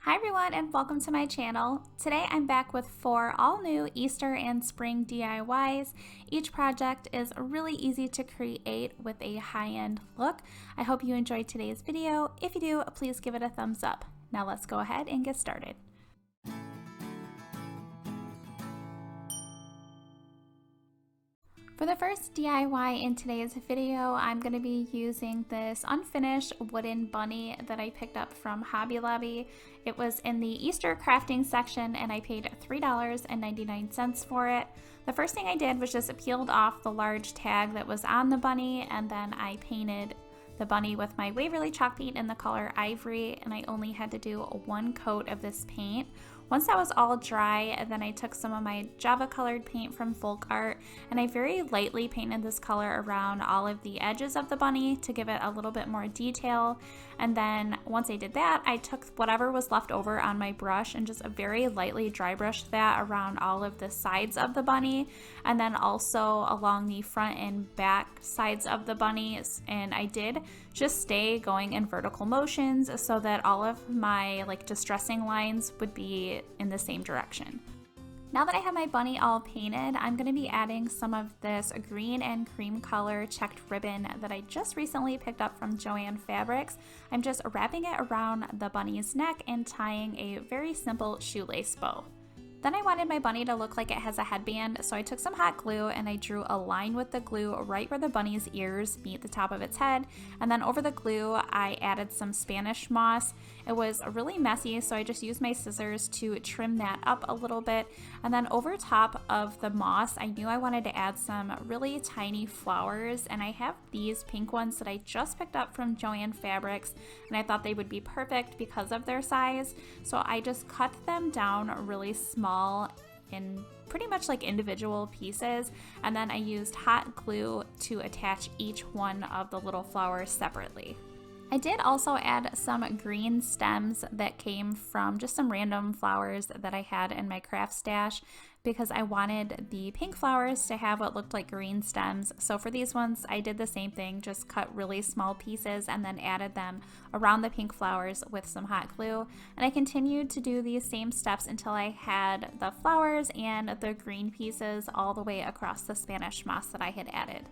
Hi everyone and welcome to my channel. Today I'm back with 4 all new Easter and spring DIYs. Each project is really easy to create with a high-end look. I hope you enjoyed today's video. If you do, please give it a thumbs up. Now let's go ahead and get started. For the first DIY in today's video, I'm going to be using this unfinished wooden bunny that I picked up from Hobby Lobby. It was in the Easter crafting section and I paid $3.99 for it. The first thing I did was just peeled off the large tag that was on the bunny, and then I painted the bunny with my Waverly chalk paint in the color Ivory, and I only had to do 1 coat of this paint. Once that was all dry, then I took some of my Java colored paint from Folk Art and I very lightly painted this color around all of the edges of the bunny to give it a little bit more detail. And then once I did that, I took whatever was left over on my brush and just very lightly dry brushed that around all of the sides of the bunny, and then also along the front and back sides of the bunnies. And I did just stay going in vertical motions so that all of my distressing lines would be in the same direction. Now that I have my bunny all painted, I'm going to be adding some of this green and cream color checked ribbon that I just recently picked up from Joann Fabrics. I'm just wrapping it around the bunny's neck and tying a very simple shoelace bow. Then I wanted my bunny to look like it has a headband, so I took some hot glue and I drew a line with the glue right where the bunny's ears meet the top of its head, and then over the glue I added some Spanish moss. It was really messy, so I just used my scissors to trim that up a little bit, and then over top of the moss I knew I wanted to add some really tiny flowers, and I have these pink ones that I just picked up from Joann Fabrics, and I thought they would be perfect because of their size, so I just cut them down really small in pretty much like individual pieces, and then I used hot glue to attach each one of the little flowers separately. I did also add some green stems that came from just some random flowers that I had in my craft stash because I wanted the pink flowers to have what looked like green stems. So for these ones, I did the same thing, just cut really small pieces and then added them around the pink flowers with some hot glue. And I continued to do these same steps until I had the flowers and the green pieces all the way across the Spanish moss that I had added.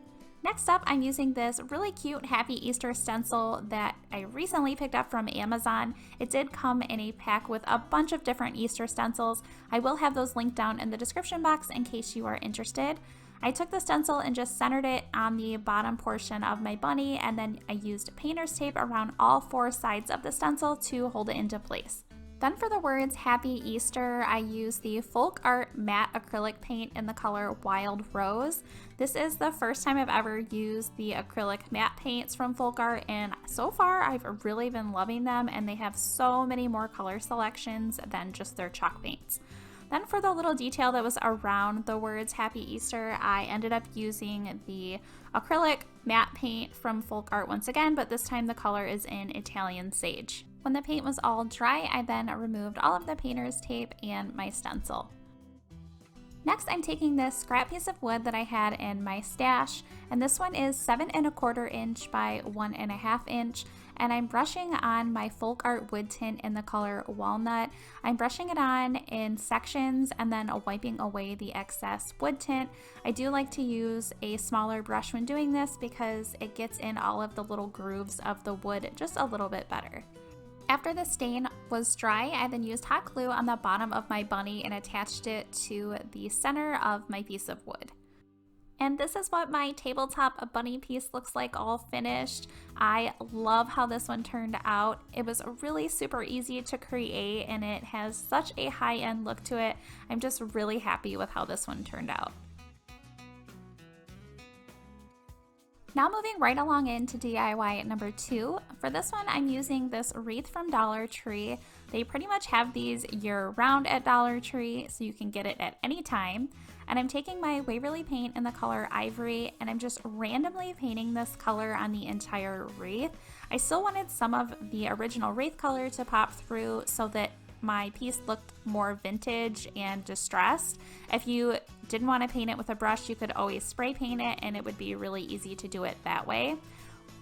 Next up, I'm using this really cute Happy Easter stencil that I recently picked up from Amazon. It did come in a pack with a bunch of different Easter stencils. I will have those linked down in the description box in case you are interested. I took the stencil and just centered it on the bottom portion of my bunny, and then I used painter's tape around all 4 sides of the stencil to hold it into place. Then for the words Happy Easter, I used the Folk Art matte acrylic paint in the color Wild Rose. This is the first time I've ever used the acrylic matte paints from Folk Art, and so far I've really been loving them, and they have so many more color selections than just their chalk paints. Then for the little detail that was around the words Happy Easter, I ended up using the acrylic matte paint from Folk Art once again, but this time the color is in Italian Sage. When the paint was all dry, I then removed all of the painter's tape and my stencil. Next, I'm taking this scrap piece of wood that I had in my stash, and this one is 7 1/4 inch by 1 1/2 inch, and I'm brushing on my Folk Art wood tint in the color Walnut. I'm brushing it on in sections and then wiping away the excess wood tint. I do like to use a smaller brush when doing this because it gets in all of the little grooves of the wood just a little bit better. After the stain was dry, I then used hot glue on the bottom of my bunny and attached it to the center of my piece of wood. And this is what my tabletop bunny piece looks like all finished. I love how this one turned out. It was really super easy to create and it has such a high-end look to it. I'm just really happy with how this one turned out. Now moving right along into DIY number 2. For this one, I'm using this wreath from Dollar Tree. They pretty much have these year-round at Dollar Tree, so you can get it at any time. And I'm taking my Waverly paint in the color Ivory, and I'm just randomly painting this color on the entire wreath. I still wanted some of the original wreath color to pop through so that my piece looked more vintage and distressed. If you didn't want to paint it with a brush, you could always spray paint it and it would be really easy to do it that way.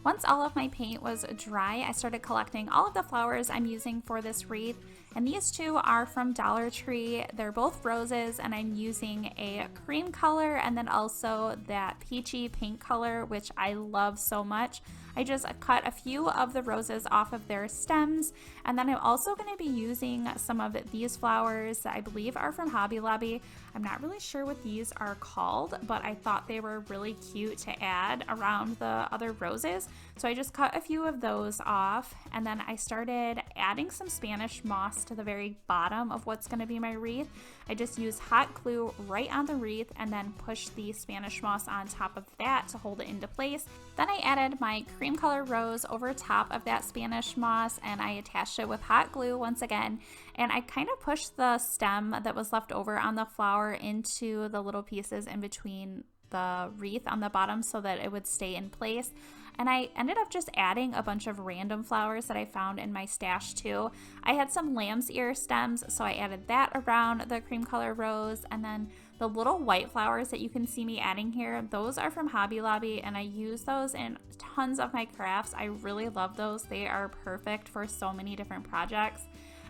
Once all of my paint was dry, I started collecting all of the flowers I'm using for this wreath, and these two are from Dollar Tree. They're both roses, and I'm using a cream color and then also that peachy pink color, which I love so much. I just cut a few of the roses off of their stems, and then I'm also going to be using some of these flowers that I believe are from Hobby Lobby. I'm not really sure what these are called, but I thought they were really cute to add around the other roses. So I just cut a few of those off, and then I started adding some Spanish moss to the very bottom of what's going to be my wreath. I just used hot glue right on the wreath and then pushed the Spanish moss on top of that to hold it into place. Then I added my cream color rose over top of that Spanish moss, and I attached it with hot glue once again, and I kind of pushed the stem that was left over on the flower into the little pieces in between the wreath on the bottom so that it would stay in place. And I ended up just adding a bunch of random flowers that I found in my stash too. I had some lamb's ear stems, so I added that around the cream color rose, and then the little white flowers that you can see me adding here, those are from Hobby Lobby, and I use those in tons of my crafts. I really love those. They are perfect for so many different projects.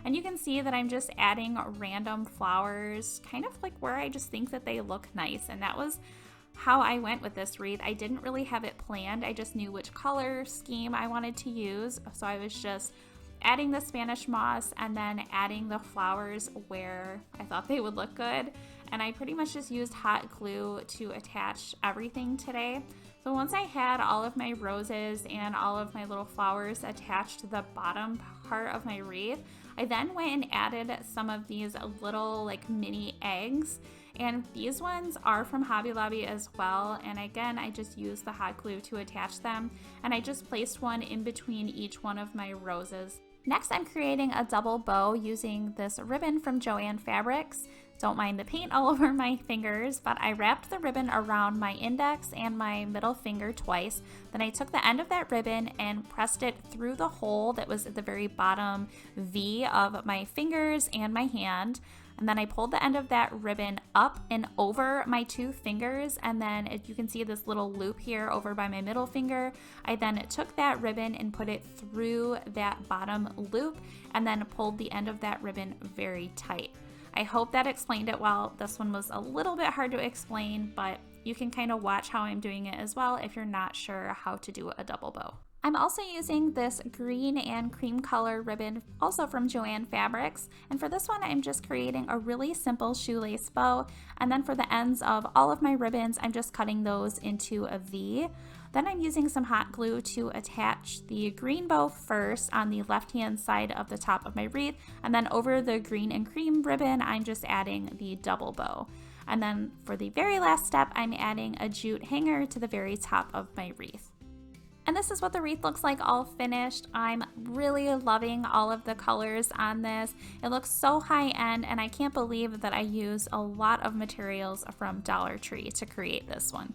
And you can see that I'm just adding random flowers, kind of like where I just think that they look nice, and that was how I went with this wreath. I didn't really have it planned. I just knew which color scheme I wanted to use, so I was just adding the Spanish moss and then adding the flowers where I thought they would look good. And I pretty much just used hot glue to attach everything today. So once I had all of my roses and all of my little flowers attached to the bottom part of my wreath, I then went and added some of these little like mini eggs. And these ones are from Hobby Lobby as well. And again, I just used the hot glue to attach them. And I just placed one in between each one of my roses. Next, I'm creating a double bow using this ribbon from Joann Fabrics. Don't mind the paint all over my fingers, but I wrapped the ribbon around my index and my middle finger twice. Then I took the end of that ribbon and pressed it through the hole that was at the very bottom V of my fingers and my hand. And then I pulled the end of that ribbon up and over my two fingers, and then if you can see this little loop here over by my middle finger, I then took that ribbon and put it through that bottom loop and then pulled the end of that ribbon very tight. I hope that explained it well. This one was a little bit hard to explain, but you can kind of watch how I'm doing it as well if you're not sure how to do a double bow. I'm also using this green and cream color ribbon, also from Joann Fabrics, and for this one I'm just creating a really simple shoelace bow, and then for the ends of all of my ribbons I'm just cutting those into a V. Then I'm using some hot glue to attach the green bow first on the left hand side of the top of my wreath, and then over the green and cream ribbon I'm just adding the double bow. And then for the very last step I'm adding a jute hanger to the very top of my wreath. And this is what the wreath looks like all finished. I'm really loving all of the colors on this. It looks so high end, and I can't believe that I used a lot of materials from Dollar Tree to create this one.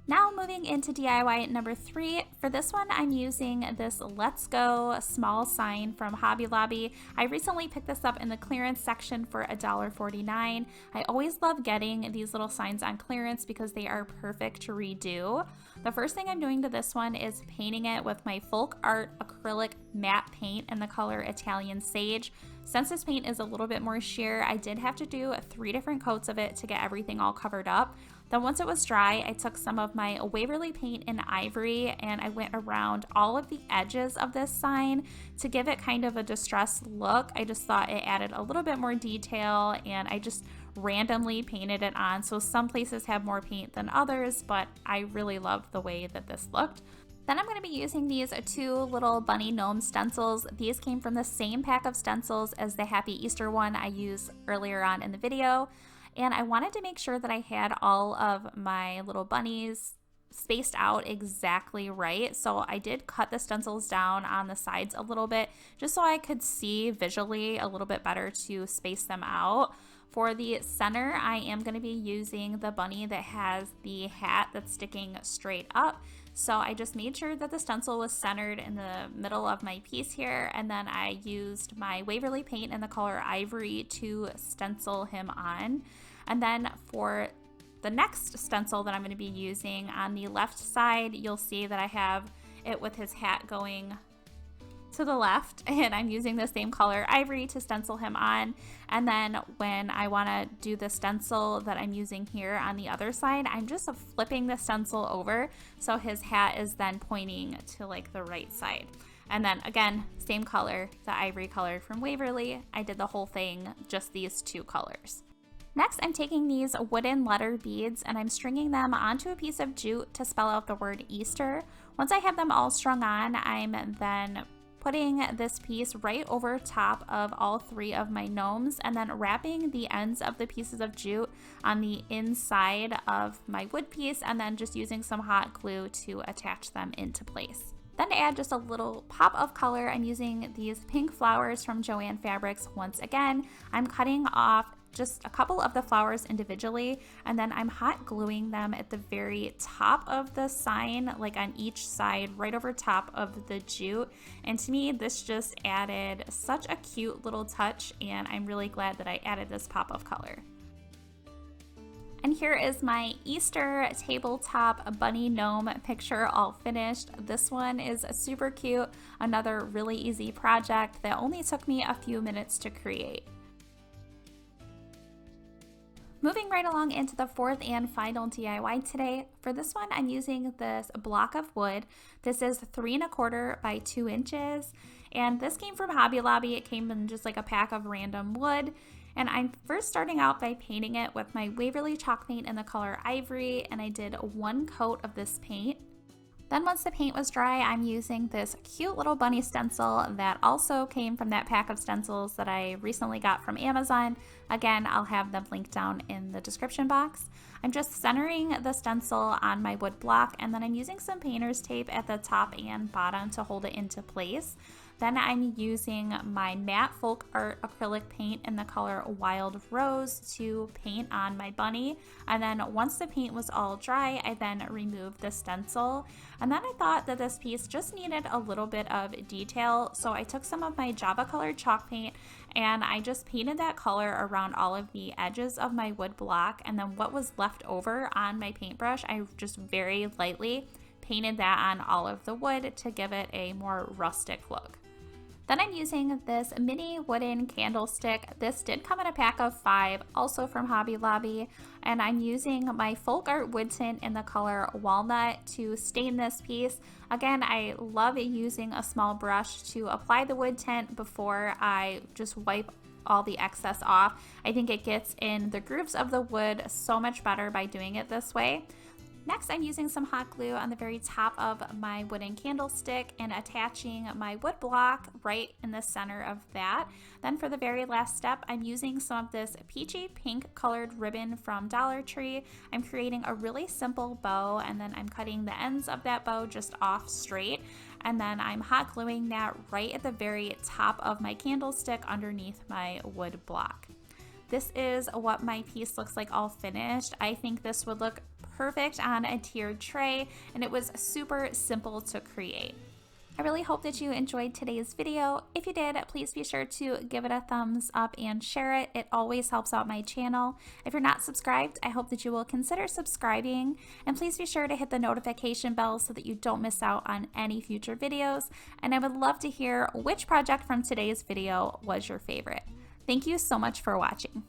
Now moving into DIY number 3. For this one, I'm using this Let's Go small sign from Hobby Lobby. I recently picked this up in the clearance section for $1.49. I always love getting these little signs on clearance because they are perfect to redo. The first thing I'm doing to this one is painting it with my Folk Art acrylic matte paint in the color Italian Sage. Since this paint is a little bit more sheer, I did have to do 3 different coats of it to get everything all covered up. Then once it was dry, I took some of my Waverly paint in Ivory and I went around all of the edges of this sign to give it kind of a distressed look. I just thought it added a little bit more detail, and I just randomly painted it on. So some places have more paint than others, but I really loved the way that this looked. Then I'm going to be using these 2 little bunny gnome stencils. These came from the same pack of stencils as the Happy Easter one I used earlier on in the video. And I wanted to make sure that I had all of my little bunnies spaced out exactly right. So I did cut the stencils down on the sides a little bit just so I could see visually a little bit better to space them out. For the center, I am going to be using the bunny that has the hat that's sticking straight up. So I just made sure that the stencil was centered in the middle of my piece here, and then I used my Waverly paint in the color Ivory to stencil him on. And then for the next stencil that I'm going to be using, on the left side, you'll see that I have it with his hat going to the left, and I'm using the same color ivory to stencil him on. And then when I want to do the stencil that I'm using here on the other side, I'm just flipping the stencil over so his hat is then pointing to like the right side. And then again, same color, the ivory color from Waverly. I did the whole thing, just these two colors. Next, I'm taking these wooden letter beads and I'm stringing them onto a piece of jute to spell out the word Easter. Once I have them all strung on, I'm then putting this piece right over top of all three of my gnomes and then wrapping the ends of the pieces of jute on the inside of my wood piece, and then just using some hot glue to attach them into place. Then to add just a little pop of color, I'm using these pink flowers from Joann Fabrics. Once again, I'm cutting off just a couple of the flowers individually, and then I'm hot gluing them at the very top of the sign, like on each side, right over top of the jute. And to me, this just added such a cute little touch, and I'm really glad that I added this pop of color. And here is my Easter tabletop bunny gnome picture all finished. This one is super cute, another really easy project that only took me a few minutes to create. Moving right along into the fourth and final DIY today. For this one, I'm using this block of wood. This is 3 1/4 by 2 inches, and this came from Hobby Lobby. It came in just like a pack of random wood. And I'm first starting out by painting it with my Waverly chalk paint in the color Ivory, and I did 1 coat of this paint. Then once the paint was dry, I'm using this cute little bunny stencil that also came from that pack of stencils that I recently got from Amazon. Again, I'll have them linked down in the description box. I'm just centering the stencil on my wood block, and then I'm using some painter's tape at the top and bottom to hold it into place. Then I'm using my matte folk art acrylic paint in the color Wild Rose to paint on my bunny. And then once the paint was all dry, I then removed the stencil. And then I thought that this piece just needed a little bit of detail, so I took some of my Java colored chalk paint and I just painted that color around all of the edges of my wood block. And then what was left over on my paintbrush, I just very lightly painted that on all of the wood to give it a more rustic look. Then I'm using this mini wooden candlestick. This did come in a pack of 5, also from Hobby Lobby, and I'm using my folk art wood tint in the color Walnut to stain this piece. Again, I love using a small brush to apply the wood tint before I just wipe all the excess off. I think it gets in the grooves of the wood so much better by doing it this way. Next, I'm using some hot glue on the very top of my wooden candlestick and attaching my wood block right in the center of that. Then for the very last step, I'm using some of this peachy pink colored ribbon from Dollar Tree. I'm creating a really simple bow, and then I'm cutting the ends of that bow just off straight. And then I'm hot gluing that right at the very top of my candlestick underneath my wood block. This is what my piece looks like all finished. I think this would look perfect on a tiered tray, and it was super simple to create. I really hope that you enjoyed today's video. If you did, please be sure to give it a thumbs up and share it. It always helps out my channel. If you're not subscribed, I hope that you will consider subscribing, and please be sure to hit the notification bell so that you don't miss out on any future videos. And I would love to hear which project from today's video was your favorite. Thank you so much for watching.